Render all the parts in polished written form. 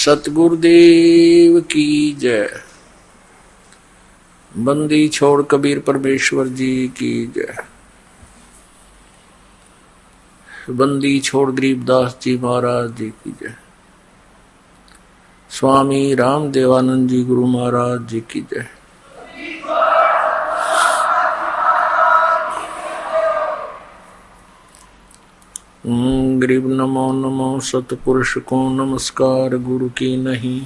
सतगुरुदेव की जय। बंदी छोड़ कबीर परमेश्वर जी की जय। बंदी छोड़ गरीबदास जी महाराज जी की जय। स्वामी राम देवानंद जी गुरु महाराज जी की जय। गरीब नमो नमो सतपुरुष को नमस्कार। गुरु की नहीं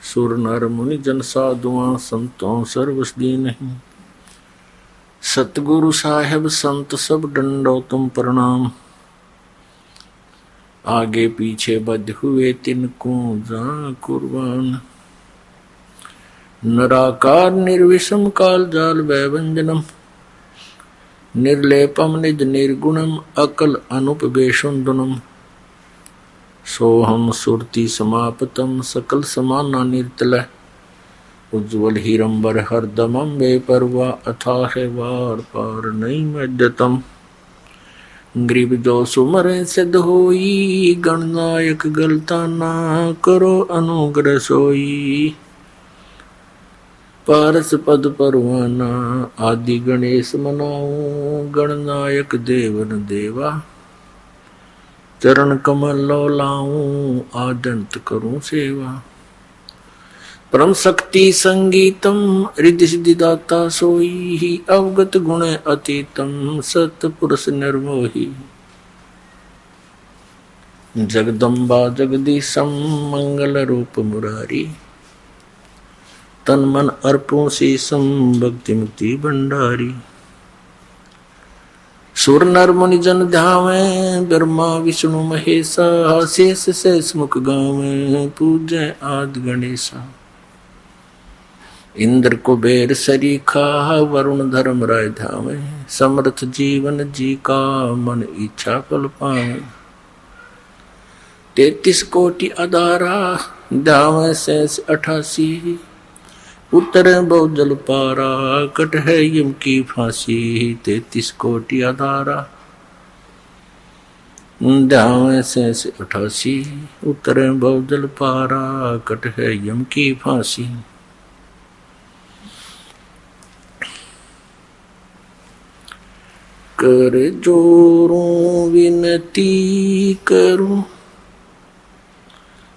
सुर नर मुनि जन साधुआं संतों सर्वस दी नहीं। सतगुरु साहेब संत सब डंडो तुम प्रणाम। आगे पीछे बद्ध हुए तिनको जा कुर्बान। निराकार निर्विषम काल जाल वैवंजनम। निर्लेपम निज निर्गुणम अकल अनुपवेशुंदनम। सोहम सुरति समापतम सकल समाना निर्तल। उज्ज्वल हीरंबर हरदमम बेपरवा अथाह वार पार नहीं मध्यतम। गरीब जो सुमरे सिद्ध होई गणनायक गलता ना करो अनुग्रह सोई। पारस पद परवाना आदि गणेश मनाऊं गणनायक देवन देवा। चरण कमल लो लाऊं आदंत करूं सेवा। परम शक्ति संगीतम रिद्धि सिद्धि दाता सोई। अवगत गुण अतीतम सतपुरुष निर्मोही। जगदम्बा जगदीशम मंगल रूप मुरारी। तन मन अर्पों शीसम भक्ति मुक्ति भंडारी। सुर नर मुनि जन ध्यावे ब्रह्मा विष्णु महेशा। शेष शेष मुख गावे पूजय आदि गणेशा। इंद्र कुबेर सरीखा वरुण धर्म राय धावे। समर्थ जीवन जी का मन इच्छा फल पावे। 33 कोटि अदारा ध्यावे शेष 88। उत्तर बहु जल पारा कट है यम की फांसी। 33 कोटि अधारा ध्यावे शेष 88। उत्तर बहु जल पारा कट है यम की फांसी। कर जोरों विनती करूं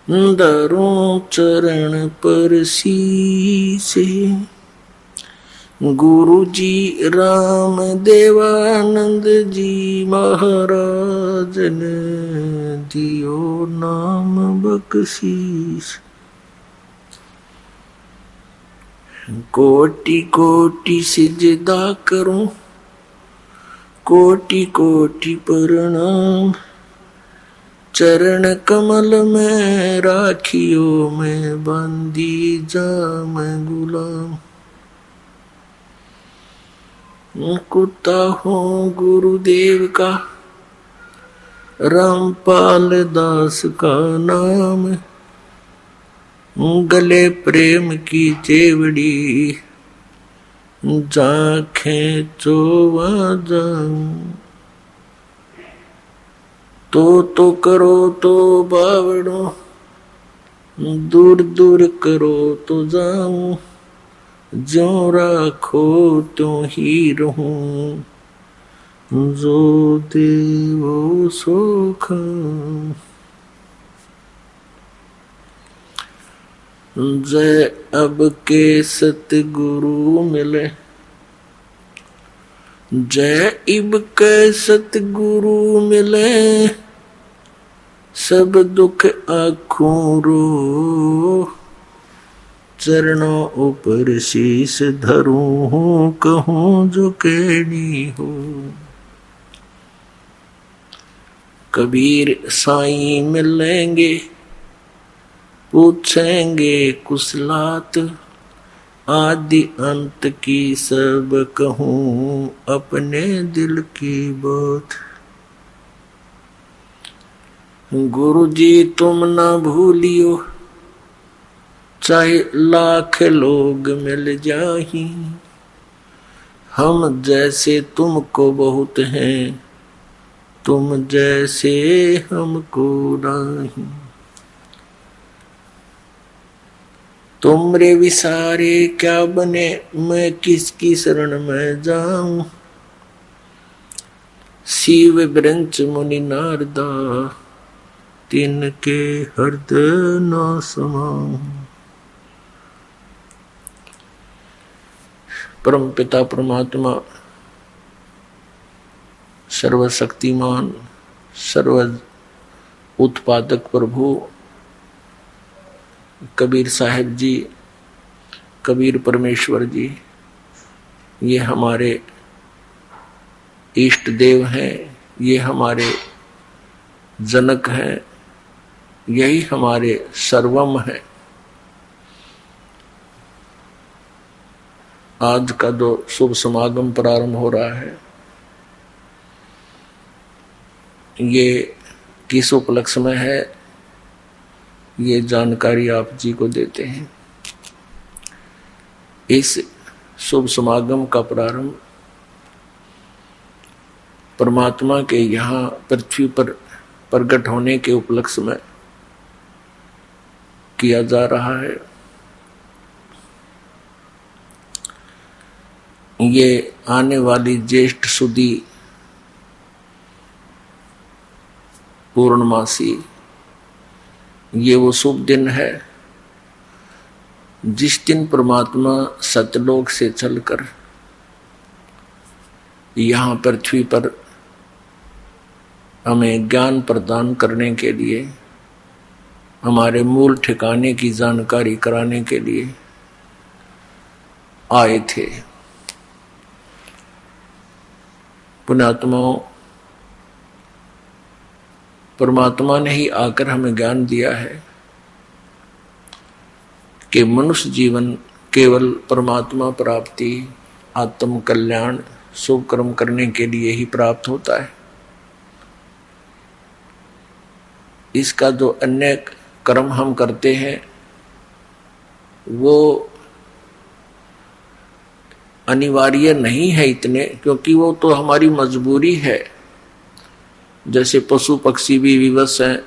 दरों चरण पर शीसे। गुरु जी राम देवानंद जी महाराज ने दियो नाम बख्शीश। कोटि कोटि सिजदा करूं कोटि कोटि प्रणाम। चरण कमल में राखियो मैं बंदी जाम गुलाम। कुत्ता हूँ गुरुदेव का रामपाल दास का नाम। गले प्रेम की चेवड़ी जाखें चोवा जाऊं। तो करो तो बावड़ो दूर दूर करो तो जाऊं। ज्यों राखो त्यों ही रहूं जो देवो सो खाऊं। जय अब के सतगुरु मिले। जय इब के सतगुरु मिले। सब दुख आँखों रो। चरणों ऊपर शीश धरूं कहूं जो कहनी हो। कबीर साईं मिलेंगे पूछेंगे कुशलात। आदि अंत की सब कहूं अपने दिल की बात। गुरु जी तुम ना भूलियो चाहे लाख लोग मिल जाही। हम जैसे तुमको बहुत हैं तुम जैसे हमको नहीं। तुमरे विसारे क्या बने, मैं किसकी शरण में जाऊं। शिव ब्रंच मुनि नारदा, तिनके हृदय न समाऊं। परम पिता परमात्मा सर्वशक्तिमान सर्व उत्पादक प्रभु कबीर साहिब जी, कबीर परमेश्वर जी, ये हमारे इष्ट देव हैं, ये हमारे जनक हैं, यही हमारे सर्वम है। आज का जो शुभ समागम प्रारंभ हो रहा है, ये किस उपलक्ष्य में है, ये जानकारी आप जी को देते हैं। इस शुभ समागम का प्रारंभ परमात्मा के यहाँ पृथ्वी पर प्रकट होने के उपलक्ष्य में किया जा रहा है। ये आने वाली ज्येष्ठ सुदी पूर्णमासी, ये वो शुभ दिन है जिस दिन परमात्मा सतलोक से चलकर यहाँ पृथ्वी पर हमें ज्ञान प्रदान करने के लिए, हमारे मूल ठिकाने की जानकारी कराने के लिए आए थे। पुण्यात्माओं, परमात्मा ने ही आकर हमें ज्ञान दिया है कि मनुष्य जीवन केवल परमात्मा प्राप्ति, आत्म कल्याण, शुभ कर्म करने के लिए ही प्राप्त होता है। इसका जो अन्य कर्म हम करते हैं वो अनिवार्य नहीं है इतने, क्योंकि वो तो हमारी मजबूरी है। जैसे पशु पक्षी भी विवश हैं,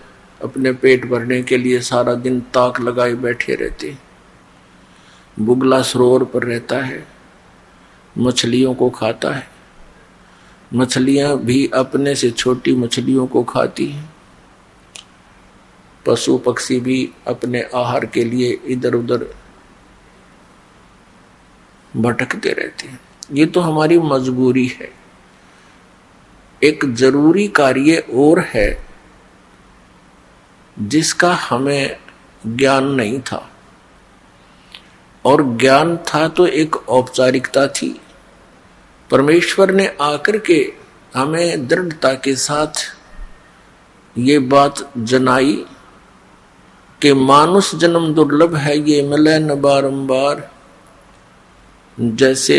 अपने पेट भरने के लिए सारा दिन ताक लगाए बैठे रहते, बुगला सरोवर पर रहता है, मछलियों को खाता है, मछलियां भी अपने से छोटी मछलियों को खाती हैं, पशु पक्षी भी अपने आहार के लिए इधर उधर भटकते रहते हैं। ये तो हमारी मजबूरी है। एक जरूरी कार्य और है जिसका हमें ज्ञान नहीं था, और ज्ञान था तो एक औपचारिकता थी। परमेश्वर ने आकर के हमें दृढ़ता के साथ ये बात जनाई कि मानुष जन्म दुर्लभ है, ये मिले न बारंबार। जैसे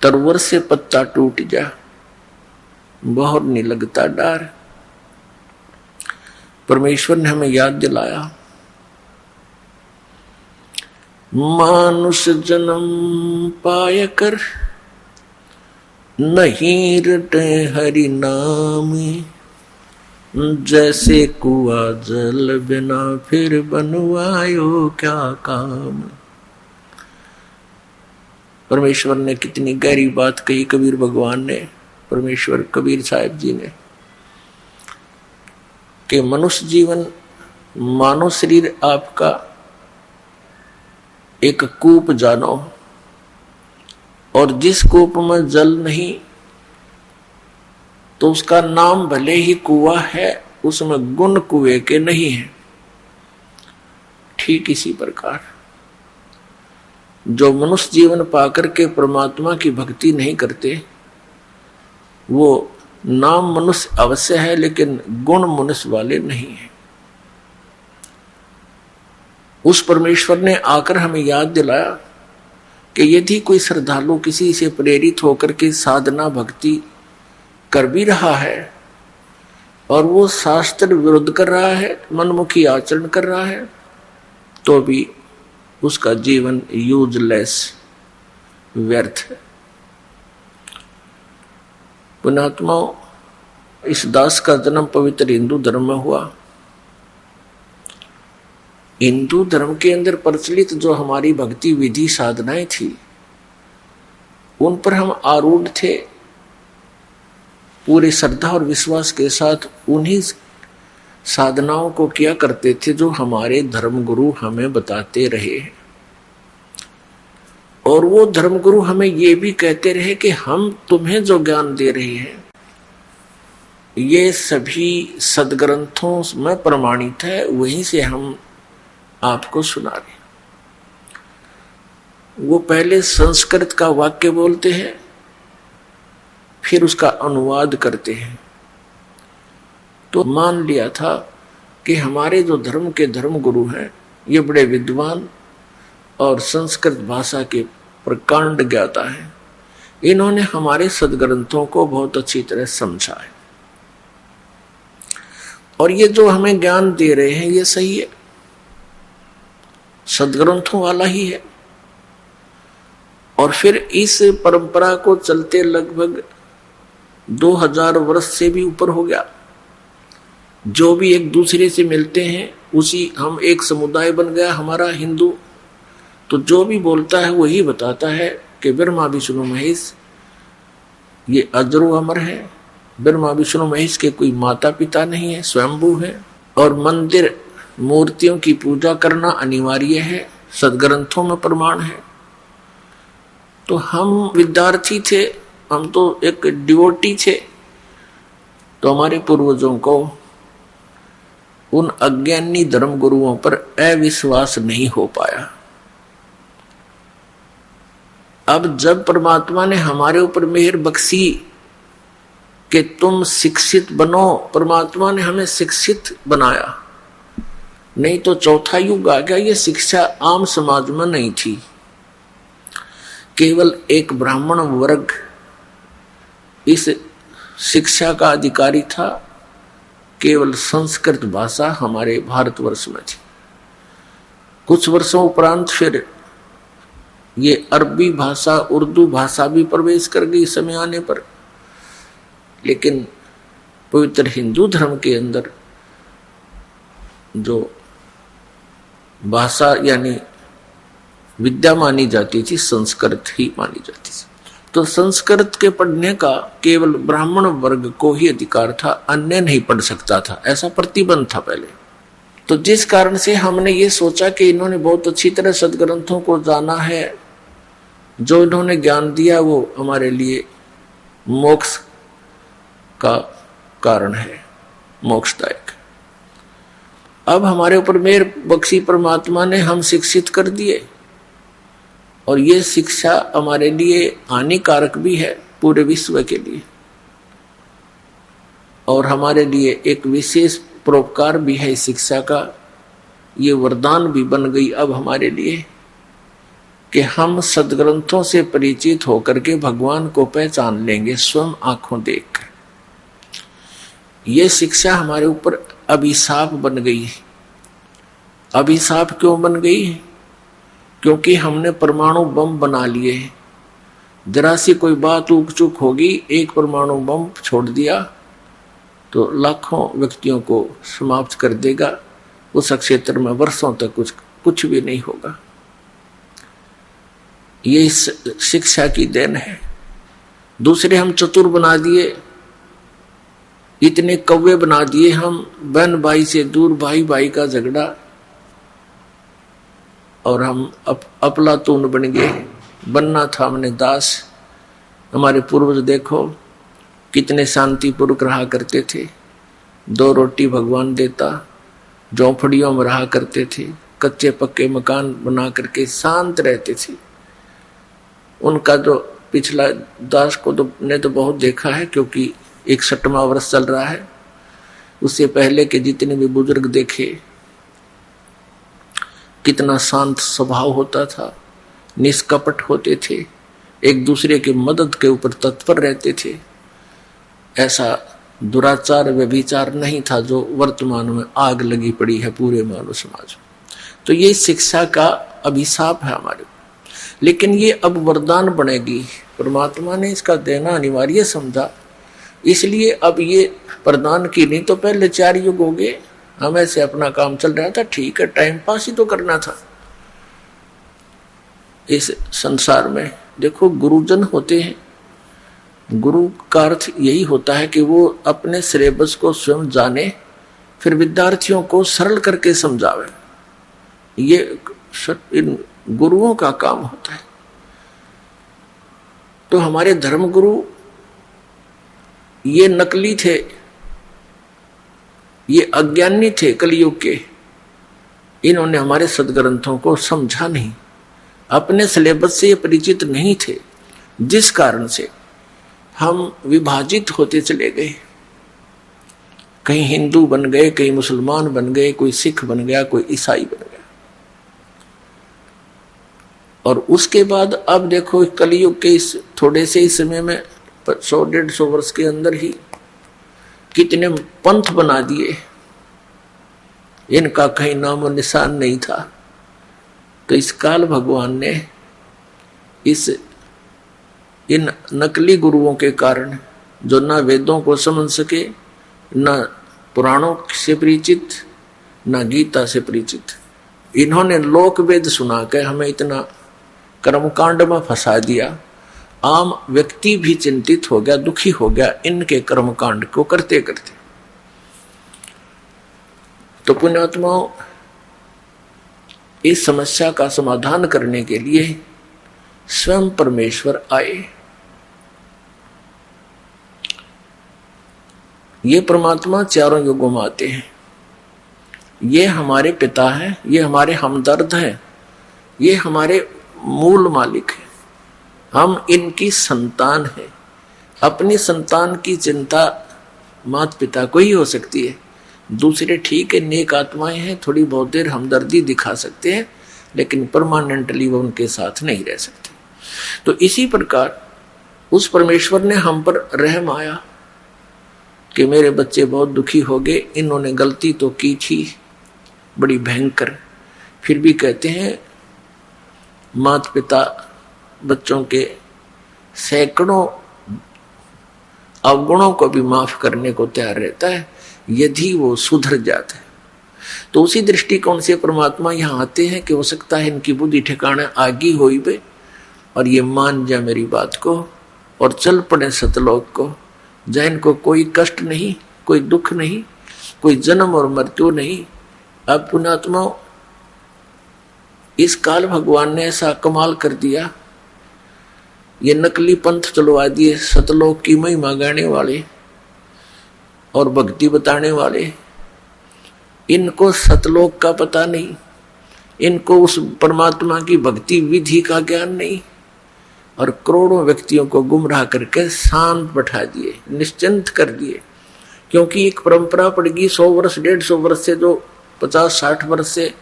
तरवर से पत्ता टूट जा, बहुत नहीं लगता डार। परमेश्वर ने हमें याद दिलाया, मानुष जन्म पाय कर नहीं रटे हरि नाम। जैसे कुआ जल बिना फिर बनवायो क्या काम। परमेश्वर ने कितनी गहरी बात कही, कबीर भगवान ने, परमेश्वर कबीर साहिब जी ने, कि मनुष्य जीवन, मानव शरीर आपका एक कूप जानो, और जिस कूप में जल नहीं तो उसका नाम भले ही कुआं है, उसमें गुण कुएं के नहीं है। ठीक इसी प्रकार जो मनुष्य जीवन पाकर के परमात्मा की भक्ति नहीं करते, वो नाम मनुष्य अवश्य है लेकिन गुण मनुष्य वाले नहीं है। उस परमेश्वर ने आकर हमें याद दिलाया कि यदि कोई श्रद्धालु किसी से प्रेरित होकर के साधना भक्ति कर भी रहा है और वो शास्त्र विरुद्ध कर रहा है, मनमुखी आचरण कर रहा है, तो भी उसका जीवन यूजलेस, व्यर्थ है। पुण्यात्माओं, इस दास का जन्म पवित्र हिंदू धर्म में हुआ। हिंदू धर्म के अंदर प्रचलित जो हमारी भक्ति विधि साधनाएं थी, उन पर हम आरूढ़ थे, पूरे श्रद्धा और विश्वास के साथ उन्हीं साधनाओं को किया करते थे जो हमारे धर्मगुरु हमें बताते रहे। और वो धर्मगुरु हमें ये भी कहते रहे कि हम तुम्हें जो ज्ञान दे रहे हैं ये सभी सदग्रंथों में प्रमाणित है, वहीं से हम आपको सुना रहे। वो पहले संस्कृत का वाक्य बोलते हैं, फिर उसका अनुवाद करते हैं। तो मान लिया था कि हमारे जो धर्म के धर्मगुरु हैं ये बड़े विद्वान और संस्कृत भाषा के प्रकांड ज्ञाता है, इन्होंने हमारे सदग्रंथों को बहुत अच्छी तरह समझा है और ये जो हमें ज्ञान दे रहे हैं ये सही है, सदग्रंथों वाला ही है। और फिर इस परंपरा को चलते लगभग 2000 वर्ष से भी ऊपर हो गया। जो भी एक दूसरे से मिलते हैं उसी हम एक समुदाय बन गया हमारा हिंदू। तो जो भी बोलता है वही बताता है कि ब्रह्मा विष्णु महेश ये अजरो अमर है, ब्रह्मा विष्णु महेश के कोई माता पिता नहीं है, स्वयंभू है। और मंदिर मूर्तियों की पूजा करना अनिवार्य है, सदग्रंथों में प्रमाण है। तो हम विद्यार्थी थे, हम तो एक डिवोटी थे, तो हमारे पूर्वजों को उन अज्ञानी धर्म गुरुओं पर अविश्वास नहीं हो पाया। अब जब परमात्मा ने हमारे ऊपर मेहर बख्शी कि तुम शिक्षित बनो, परमात्मा ने हमें शिक्षित बनाया। नहीं तो चौथा युग आ गया, ये शिक्षा आम समाज में नहीं थी, केवल एक ब्राह्मण वर्ग इस शिक्षा का अधिकारी था। केवल संस्कृत भाषा हमारे भारतवर्ष में थी। कुछ वर्षों उपरांत फिर ये अरबी भाषा, उर्दू भाषा भी प्रवेश कर गई समय आने पर। लेकिन पवित्र हिंदू धर्म के अंदर जो भाषा यानी विद्या मानी जाती थी, संस्कृत ही मानी जाती थी। तो संस्कृत के पढ़ने का केवल ब्राह्मण वर्ग को ही अधिकार था, अन्य नहीं पढ़ सकता था, ऐसा प्रतिबंध था पहले। तो जिस कारण से हमने ये सोचा कि इन्होंने बहुत अच्छी तरह सदग्रंथों को जाना है, जो इन्होंने ज्ञान दिया वो हमारे लिए मोक्ष का कारण है, मोक्षदायक। अब हमारे ऊपर मेहर बख्शी परमात्मा ने, हम शिक्षित कर दिए और ये शिक्षा हमारे लिए हानिकारक भी है पूरे विश्व के लिए, और हमारे लिए एक विशेष परोपकार भी है इस शिक्षा का। ये वरदान भी बन गई अब हमारे लिए कि हम सदग्रंथों से परिचित होकर के भगवान को पहचान लेंगे स्वयं आंखों देखकर। ये शिक्षा हमारे ऊपर अभिशाप बन गई है। अभिशाप क्यों बन गई है? क्योंकि हमने परमाणु बम बना लिए। जरा सी कोई बात ऊक चूक होगी, एक परमाणु बम छोड़ दिया तो लाखों व्यक्तियों को समाप्त कर देगा। उस क्षेत्र में वर्षों तक कुछ भी नहीं होगा। ये शिक्षा की देन है। दूसरे हम चतुर बना दिए, इतने कौवे बना दिए हम, बहन भाई से दूर, भाई भाई का झगड़ा, और हम अफलातून बन गए। बनना था हमने दास। हमारे पूर्वज देखो कितने शांतिपूर्वक रहा करते थे। 2 रोटी भगवान देता, झोंपड़ियों में रहा करते थे, कच्चे पक्के मकान बना करके शांत रहते थे। उनका जो पिछला दास को ने तो बहुत देखा है, क्योंकि 61वां वर्ष चल रहा है। उससे पहले के जितने भी बुजुर्ग देखे, कितना शांत स्वभाव होता था, निष्कपट होते थे, एक दूसरे की मदद के ऊपर तत्पर रहते थे। ऐसा दुराचार व्यभिचार नहीं था जो वर्तमान में आग लगी पड़ी है पूरे मानव समाज में। तो ये शिक्षा का अभिशाप है हमारे। लेकिन ये अब वरदान बनेगी, परमात्मा ने इसका देना अनिवार्य समझा, इसलिए अब ये प्रदान की। नहीं तो पहले 4 युग हो गए, हम ऐसे अपना काम चल रहा था, ठीक है, टाइम पास ही तो करना था। इस संसार में देखो गुरुजन होते हैं, गुरु का अर्थ यही होता है कि वो अपने सिलेबस को स्वयं जाने, फिर विद्यार्थियों को सरल करके समझावे। ये इन गुरुओं का काम होता है। तो हमारे धर्मगुरु ये नकली थे, ये अज्ञानी थे कलयुग के। इन्होंने हमारे सदग्रंथों को समझा नहीं, अपने सिलेबस से ये परिचित नहीं थे, जिस कारण से हम विभाजित होते चले गए। कहीं हिंदू बन गए, कहीं मुसलमान बन गए, कोई सिख बन गया, कोई ईसाई बन गया। और उसके बाद अब देखो कलयुग के इस थोड़े से ही समय में 100-150 वर्ष के अंदर ही कितने पंथ बना दिए, इनका कहीं नामो निशान नहीं था। तो इस काल भगवान ने इन नकली गुरुओं के कारण, जो ना वेदों को समझ सके, ना पुराणों से परिचित, ना गीता से परिचित, इन्होंने लोक वेद सुना के हमें इतना कर्मकांड में फंसा दिया। आम व्यक्ति भी चिंतित हो गया, दुखी हो गया इनके कर्मकांड को करते करते। तो पुण्यात्माओं, इस समस्या का समाधान करने के लिए स्वयं परमेश्वर आए। ये परमात्मा चारों युगों में आते हैं। ये हमारे पिता हैं, ये हमारे हमदर्द हैं, ये हमारे मूल मालिक हैं। हम इनकी संतान हैं। अपनी संतान की चिंता माता पिता को ही हो सकती है। दूसरे ठीक है, नेक आत्माएं हैं, थोड़ी बहुत देर हमदर्दी दिखा सकते हैं, लेकिन परमानेंटली वो उनके साथ नहीं रह सकते। तो इसी प्रकार उस परमेश्वर ने हम पर रहम आया कि मेरे बच्चे बहुत दुखी हो गए, इन्होंने गलती तो की थी बड़ी भयंकर, फिर भी कहते हैं माता पिता बच्चों के सैकड़ों अवगुणों को भी माफ करने को तैयार रहता है यदि वो सुधर जाते हैं। तो उसी दृष्टिकोण से परमात्मा यहाँ आते हैं कि हो सकता है इनकी बुद्धि ठिकाने आगी होई बे और ये मान जाए मेरी बात को और चल पड़े सतलोक को, जहाँ इनको कोई कष्ट नहीं, कोई दुख नहीं, कोई जन्म और मृत्यु नहीं। अब पुण्यात्मा, इस काल भगवान ने ऐसा कमाल कर दिया, ये नकली पंथ चलवा दिए, सतलोक की महिमा गाने वाले और भक्ति बताने वाले। इनको सतलोक का पता नहीं, इनको उस परमात्मा की भक्ति विधि का ज्ञान नहीं, और करोड़ों व्यक्तियों को गुमराह करके शांत बैठा दिए, निश्चिंत कर दिए। क्योंकि एक परंपरा पड़ेगी 100 वर्ष 150 वर्ष से, जो 50-60 वर्ष से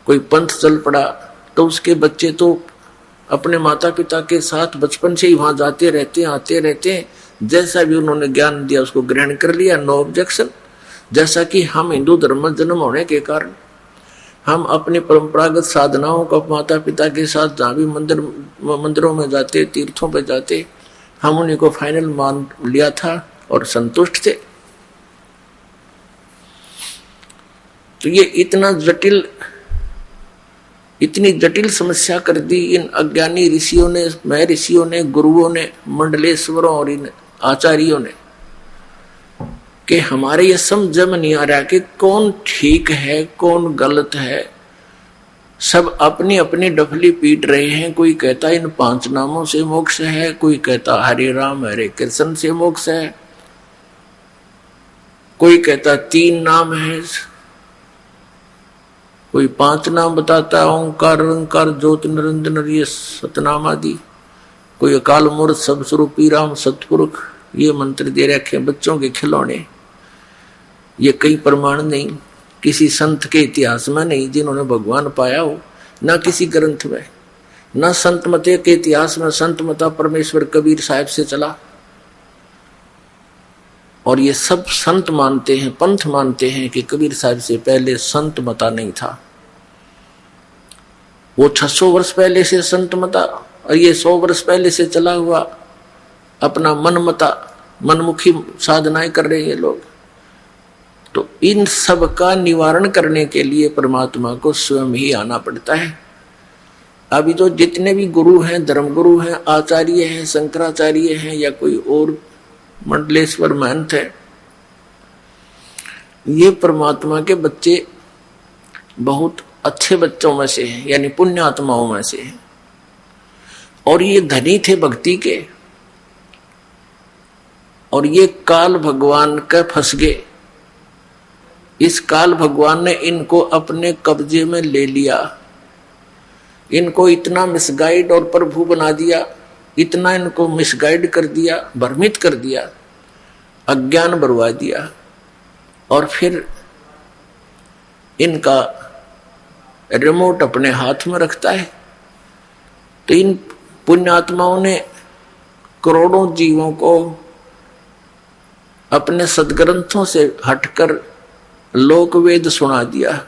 कोई पंथ चल पड़ा, तो उसके बच्चे तो अपने माता पिता के साथ बचपन से ही वहां जाते रहते हैं, आते रहते हैं। जैसा भी उन्होंने ज्ञान दिया उसको ग्रहण कर लिया, नो ऑब्जेक्शन। जैसा कि हम हिंदू धर्म में जन्म होने के कारण हम अपनी परंपरागत साधनाओं को माता पिता के साथ जहाँ भी मंदिरों में जाते, तीर्थों पे जाते, हम उन्हीं को फाइनल मान लिया था और संतुष्ट थे। तो ये इतनी जटिल समस्या कर दी इन अज्ञानी ऋषियों ने, महर्षियों ने, गुरुओं ने, मंडलेश्वरों और इन आचार्यों ने, कि हमारे ये समझ में नहीं आ रहा कि कौन ठीक है कौन गलत है। सब अपनी अपनी डफली पीट रहे हैं। कोई कहता इन 5 नामों से मोक्ष है, कोई कहता हरे राम हरे कृष्ण से मोक्ष है, कोई कहता 3 नाम है, कोई 5 नाम बताता है, ओंकार निरंकार ज्योति निरंजन ये सतनाम आदि, कोई अकाल मूर्त सब स्वरूपी राम सतपुरुष ये मंत्र दे रखे बच्चों के खिलौने। ये कई प्रमाण नहीं, किसी संत के इतिहास में नहीं जिन्होंने भगवान पाया हो, ना किसी ग्रंथ में, ना संत मते के इतिहास में संत मता परमेश्वर कबीर साहब से चला। और ये सब संत मानते हैं, पंथ मानते हैं कि कबीर साहब से पहले संत मता नहीं था। वो 600 वर्ष पहले से संत मता और ये 100 वर्ष पहले से चला हुआ अपना मन मता, मनमुखी साधनाएं कर रहे हैं लोग। तो इन सब का निवारण करने के लिए परमात्मा को स्वयं ही आना पड़ता है। अभी तो जितने भी गुरु हैं, धर्मगुरु हैं, आचार्य हैं, शंकराचार्य हैं या कोई और मंडलेश्वर महंत है, ये परमात्मा के बच्चे बहुत अच्छे बच्चों में से हैं, यानी पुण्य आत्माओं में से हैं। और ये धनी थे भक्ति के, और ये काल भगवान का फंस गए। इस काल भगवान ने इनको अपने कब्जे में ले लिया, इनको इतना मिसगाइड और प्रभु बना दिया, इतना इनको मिसगाइड कर दिया, भ्रमित कर दिया, अज्ञान बरवा दिया, और फिर इनका रिमोट अपने हाथ में रखता है। तो इन पुण्यात्माओं ने करोड़ों जीवों को अपने सदग्रंथों से हटकर लोक वेद सुना दिया।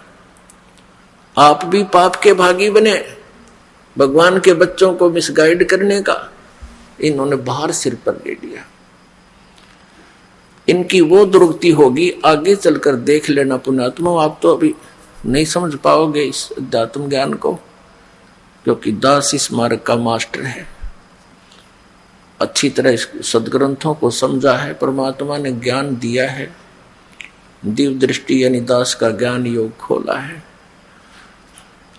आप भी पाप के भागी बने, भगवान के बच्चों को मिसगाइड करने का इन्होंने भार सिर पर ले लिया। इनकी वो दुर्गति होगी, आगे चलकर देख लेना पुण्यात्मा। आप तो अभी नहीं समझ पाओगे इस अध्यात्म ज्ञान को, क्योंकि दास इस मार्ग का मास्टर है, अच्छी तरह इस सदग्रंथों को समझा है, परमात्मा ने ज्ञान दिया है, दिव्य दृष्टि यानी दास का ज्ञान योग खोला है।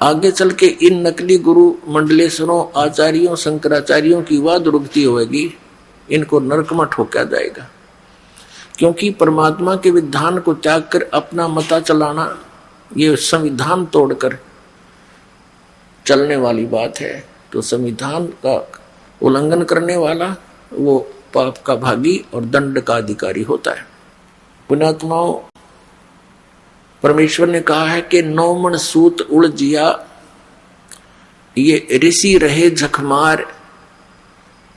आगे चल के इन नकली गुरु मंडलेश्वरों, आचार्यों, शंकराचार्यों की वह दुर्गति होगी, इनको नरक में ठोका जाएगा। क्योंकि परमात्मा के विधान को त्याग कर अपना मता चलाना, ये संविधान तोड़कर चलने वाली बात है। तो संविधान का उल्लंघन करने वाला वो पाप का भागी और दंड का अधिकारी होता है। पुण्यात्माओं, परमेश्वर ने कहा है कि नौमन सूत उलझिया, ये ऋषि रहे झकमार,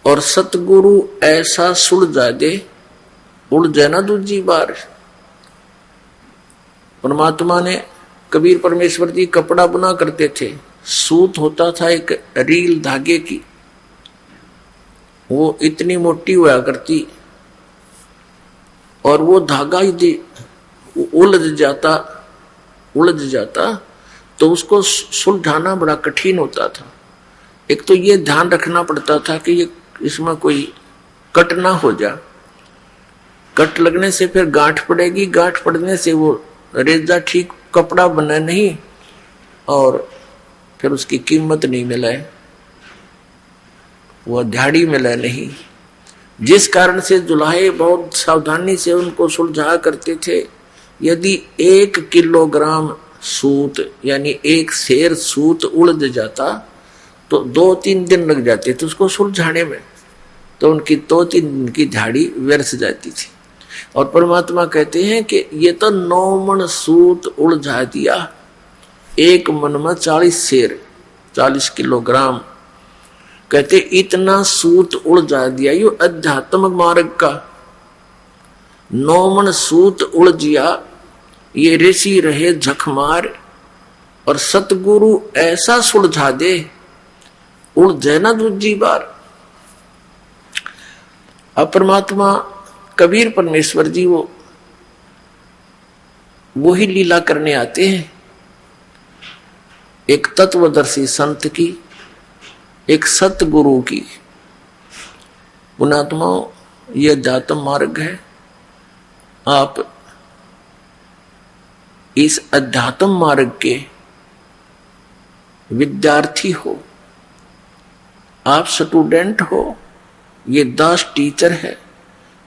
और सतगुरु ऐसा सुलझा दे, उलझे ना दूजी बार। परमात्मा ने, कबीर परमेश्वर जी कपड़ा बुना करते थे, सूत होता था एक रील धागे की, वो इतनी मोटी हुआ करती, और वो धागा यदि उलझ जाता तो उसको सुलझाना बड़ा कठिन होता था। एक तो ये ध्यान रखना पड़ता था कि ये इसमें कोई कट ना हो जा, कट लगने से फिर गांठ पड़ेगी, गांठ पड़ने से वो रेजा ठीक कपड़ा बना नहीं, और फिर उसकी कीमत नहीं मिले, वो दिहाड़ी मिले नहीं। जिस कारण से जुलाहे बहुत सावधानी से उनको सुलझा करते थे। यदि 1 किलोग्राम सूत यानी 1 सेर सूत उलझ जाता तो 2-3 दिन लग जाते थे उसको सुलझाने में, तो उनकी 2-3 दिन की दिहाड़ी व्यर्थ जाती थी। और परमात्मा कहते हैं कि ये तो 9 मन सूत उलझा दिया, 1 मन में 40 सेर, 40 किलोग्राम। कहते इतना सूत उलझा दिया, यो अध्यात्म मार्ग का 9 मन सूत उलझिया, ये ऋषि रहे झकमार, और सतगुरु ऐसा सुलझा दे, उलझे ना दूजी बार। अब परमात्मा कबीर परमेश्वर जी वो ही लीला करने आते हैं, एक तत्वदर्शी संत की, एक सतगुरु की। पुण्यात्माओं, यह अध्यात्म मार्ग है। आप इस अध्यात्म मार्ग के विद्यार्थी हो, आप स्टूडेंट हो, ये दास टीचर है।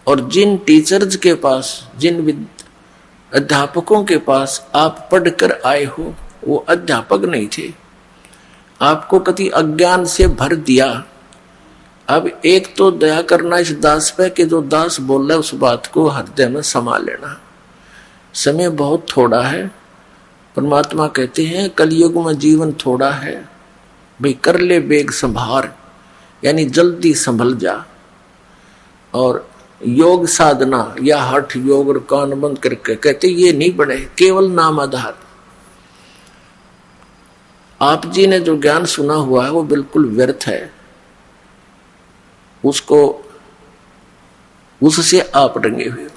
और जिन टीचर्स के पास, जिन अध्यापकों के पास आप पढ़कर आए हो, वो अध्यापक नहीं थे, आपको कति अज्ञान से भर दिया। अब एक तो दया करना इस दास पे कि जो दास बोल रहा है उस बात को हृदय में समा लेना। समय बहुत थोड़ा है। परमात्मा कहते हैं कलयुग में जीवन थोड़ा है, भाई कर ले बेग संभार, यानी जल्दी संभल जा। और योग साधना या हठ योग और कान बंद करके कहते ये नहीं बने, केवल नाम आधार। आप जी ने जो ज्ञान सुना हुआ है वो बिल्कुल व्यर्थ है, उसको उससे आप रंगे हुए।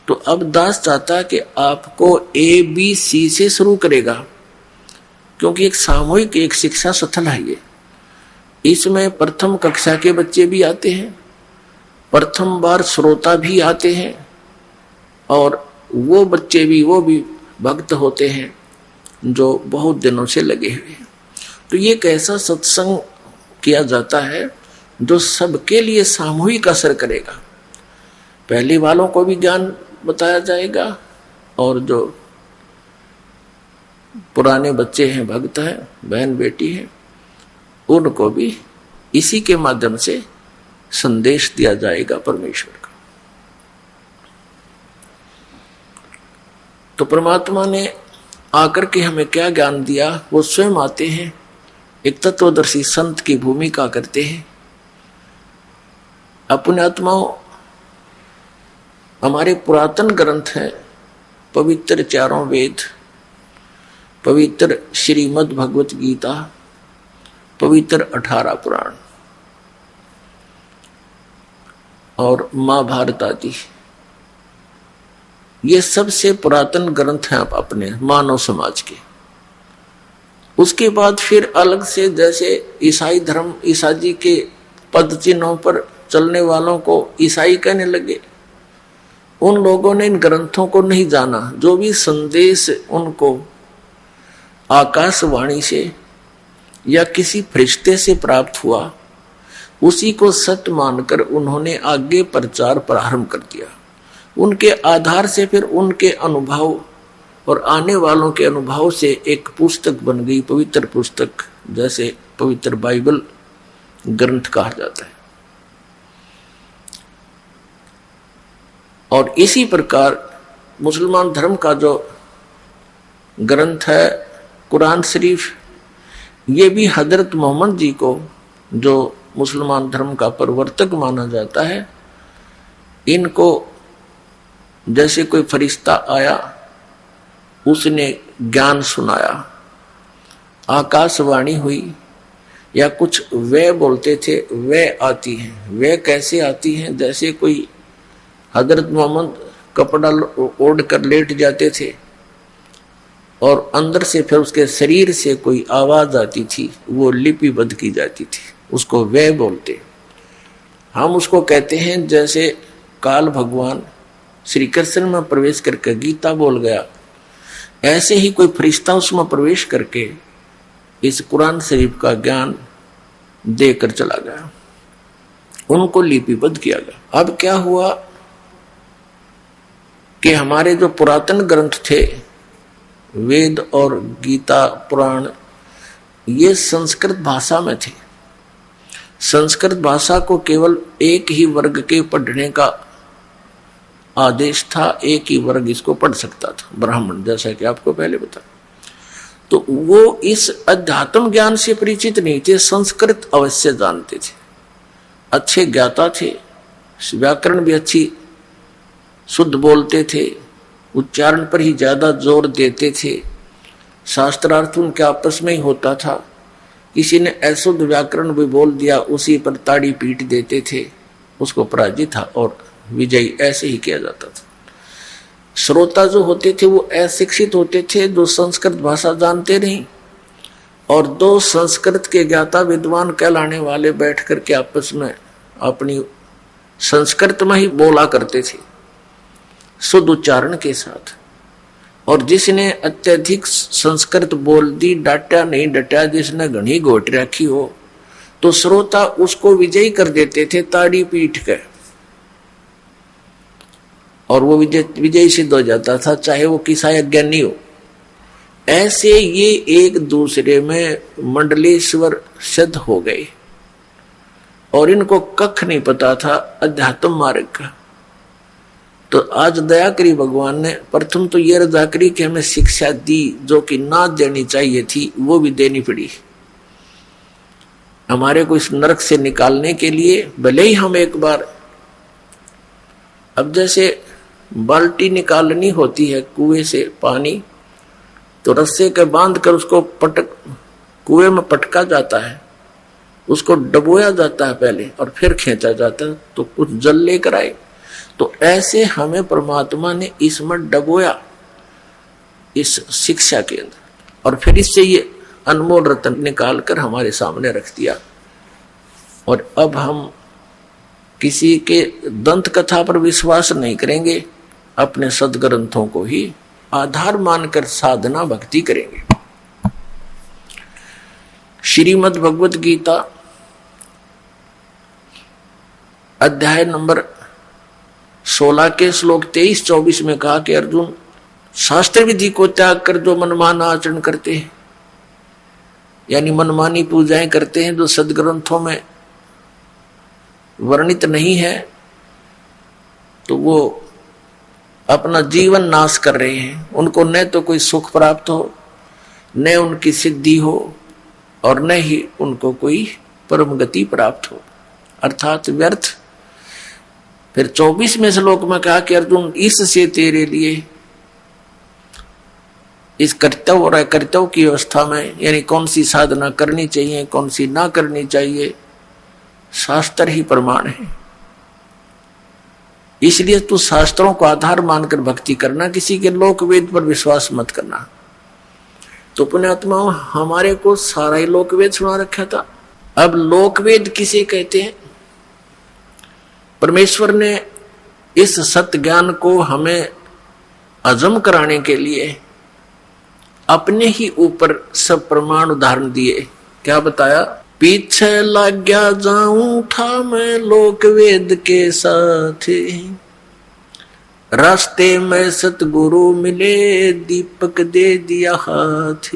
तो अब दास चाहता है कि आपको ABC से शुरू करेगा, क्योंकि एक सामूहिक एक शिक्षा स्थल है ये। इसमें प्रथम कक्षा के बच्चे भी आते हैं, प्रथम बार श्रोता भी आते हैं, और वो बच्चे भी, वो भी भक्त होते हैं जो बहुत दिनों से लगे हुए हैं। तो ये एक ऐसा सत्संग किया जाता है जो सबके लिए सामूहिक असर करेगा। पहले वालों को भी ज्ञान बताया जाएगा, और जो पुराने बच्चे हैं, भक्त हैं, बहन बेटी हैं, उनको भी इसी के माध्यम से संदेश दिया जाएगा परमेश्वर का। तो परमात्मा ने आकर के हमें क्या ज्ञान दिया, वो स्वयं आते हैं, एक तत्वदर्शी संत की भूमिका करते हैं। अपने आत्माओं, हमारे पुरातन ग्रंथ हैं, पवित्र चारों वेद, पवित्र श्रीमद् भगवत गीता, पवित्र 18 पुराण और महाभारत आदि, ये सबसे पुरातन ग्रंथ हैं अपने मानव समाज के। उसके बाद फिर अलग से, जैसे ईसाई धर्म, ईसा जी के पद चिन्हों पर चलने वालों को ईसाई कहने लगे। उन लोगों ने इन ग्रंथों को नहीं जाना। जो भी संदेश उनको आकाशवाणी से या किसी फरिश्ते से प्राप्त हुआ, उसी को सत्य मानकर उन्होंने आगे प्रचार प्रारंभ कर दिया। उनके आधार से फिर उनके अनुभव और आने वालों के अनुभव से एक पुस्तक बन गई, पवित्र पुस्तक, जैसे पवित्र बाइबल ग्रंथ कहा जाता है। और इसी प्रकार मुसलमान धर्म का जो ग्रंथ है कुरान शरीफ, ये भी हजरत मोहम्मद जी को, जो मुसलमान धर्म का प्रवर्तक माना जाता है, इनको जैसे कोई फरिश्ता आया, उसने ज्ञान सुनाया, आकाशवाणी हुई, या कुछ वे बोलते थे, वे आती हैं। वे कैसे आती हैं? जैसे कोई हजरत मोहम्मद कपड़ा ओढ़ कर लेट जाते थे और अंदर से फिर उसके शरीर से कोई आवाज आती थी, वो लिपिबद्ध की जाती थी, उसको वे बोलते। हम उसको कहते हैं, जैसे काल भगवान श्री कृष्ण में प्रवेश करके गीता बोल गया, ऐसे ही कोई फरिश्ता उसमें प्रवेश करके इस कुरान शरीफ का ज्ञान देकर चला गया, उनको लिपिबद्ध किया गया। अब क्या हुआ कि हमारे जो पुरातन ग्रंथ थे, वेद और गीता पुराण, ये संस्कृत भाषा में थे। संस्कृत भाषा को केवल एक ही वर्ग के पढ़ने का आदेश था, एक ही वर्ग इसको पढ़ सकता था, ब्राह्मण, जैसा कि आपको पहले बताया। तो वो इस अध्यात्म ज्ञान से परिचित नहीं थे, संस्कृत अवश्य जानते थे, अच्छे ज्ञाता थे, व्याकरण भी अच्छी शुद्ध बोलते थे, उच्चारण पर ही ज्यादा जोर देते थे, शास्त्रार्थ उनके आपस में ही होता था। किसी ने अशुद्ध व्याकरण भी बोल दिया, उसी पर ताड़ी पीट देते थे, उसको पराजित था और विजयी ऐसे ही किया जाता था। श्रोता जो होते थे वो अशिक्षित होते थे, जो संस्कृत भाषा जानते नहीं, और दो संस्कृत के ज्ञाता विद्वान कहलाने वाले बैठ करके आपस में अपनी संस्कृत में ही बोला करते थे, शुद्ध उच्चारण के साथ। और जिसने अत्यधिक संस्कृत बोल दी, डांटा नहीं डटा, जिसने घनी घोट रखी हो, तो श्रोता उसको विजयी कर देते थे ताड़ी पीट कर, और वो विजयी सिद्ध हो जाता था, चाहे वो किसा अज्ञानी हो। ऐसे ये एक दूसरे में मंडलेश्वर सिद्ध हो गए, और इनको कख नहीं पता था अध्यात्म मार्ग का। तो आज दया करी भगवान ने, प्रथम तो ये रजा करी कि हमें शिक्षा दी, जो कि ना देनी चाहिए थी, वो भी देनी पड़ी हमारे को इस नरक से निकालने के लिए। भले ही हम एक बार, अब जैसे बाल्टी निकालनी होती है कुएं से पानी, तो रस्से के बांध कर उसको कुएं में पटका जाता है, उसको डबोया जाता है पहले और फिर खींचा जाता है, तो कुछ जल लेकर आए। तो ऐसे हमें परमात्मा ने इसमें डबोया इस शिक्षा के अंदर, और फिर इससे ये अनमोल रत्न निकाल कर हमारे सामने रख दिया। और अब हम किसी के दंत कथा पर विश्वास नहीं करेंगे, अपने सदग्रंथों को ही आधार मानकर साधना भक्ति करेंगे। श्रीमद् भगवत गीता अध्याय नंबर 16 के श्लोक 23-24 में कहा कि अर्जुन, शास्त्र विधि को त्याग कर जो मनमाना आचरण करते हैं, यानी मनमानी पूजाएं करते हैं जो सदग्रंथों में वर्णित नहीं है, तो वो अपना जीवन नाश कर रहे हैं। उनको न तो कोई सुख प्राप्त हो, न उनकी सिद्धि हो, और न ही उनको कोई परम गति प्राप्त हो, अर्थात व्यर्थ। फिर 24वें श्लोक में कहा कि अर्जुन, इससे तेरे लिए इस कर्तव्य और अकर्तव्य की अवस्था में, यानी कौन सी साधना करनी चाहिए कौन सी ना करनी चाहिए, शास्त्र ही प्रमाण है। इसलिए तू शास्त्रों को आधार मानकर भक्ति करना, किसी के लोक वेद पर विश्वास मत करना। तो पुण्यात्मा, हमारे को सारा ही लोक वेद सुना रखा था। अब लोक वेद किसे कहते हैं? परमेश्वर ने इस सत्य ज्ञान को हमें हजम कराने के लिए अपने ही ऊपर सब प्रमाण उदाहरण दिए। क्या बताया? पीछे लग गया जाऊं था मैं लोक वेद के साथ, रास्ते में सतगुरु मिले दीपक दे दिया हाथ।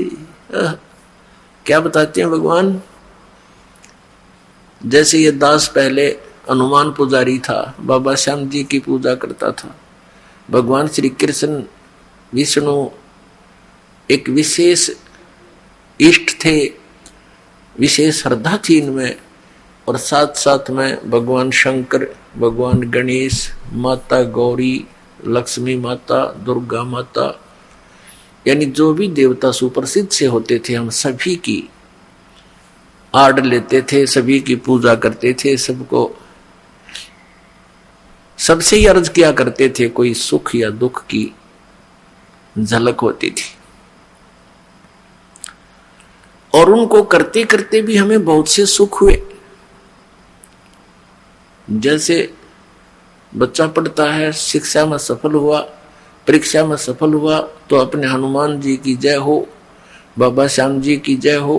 क्या बताते हैं भगवान? जैसे ये दास पहले हनुमान पुजारी था, बाबा श्याम जी की पूजा करता था। भगवान श्री कृष्ण विष्णु एक विशेष इष्ट थे, विशेष श्रद्धा थी इनमें, और साथ साथ में भगवान शंकर, भगवान गणेश, माता गौरी, लक्ष्मी माता, दुर्गा माता, यानी जो भी देवता सुप्रसिद्ध से होते थे, हम सभी की आड़ लेते थे, सभी की पूजा करते थे, सबको सबसे ही अर्ज किया करते थे, कोई सुख या दुख की झलक होती थी। और उनको करते करते भी हमें बहुत से सुख हुए। जैसे बच्चा पढ़ता है, शिक्षा में सफल हुआ, परीक्षा में सफल हुआ, तो अपने हनुमान जी की जय हो, बाबा श्याम जी की जय हो,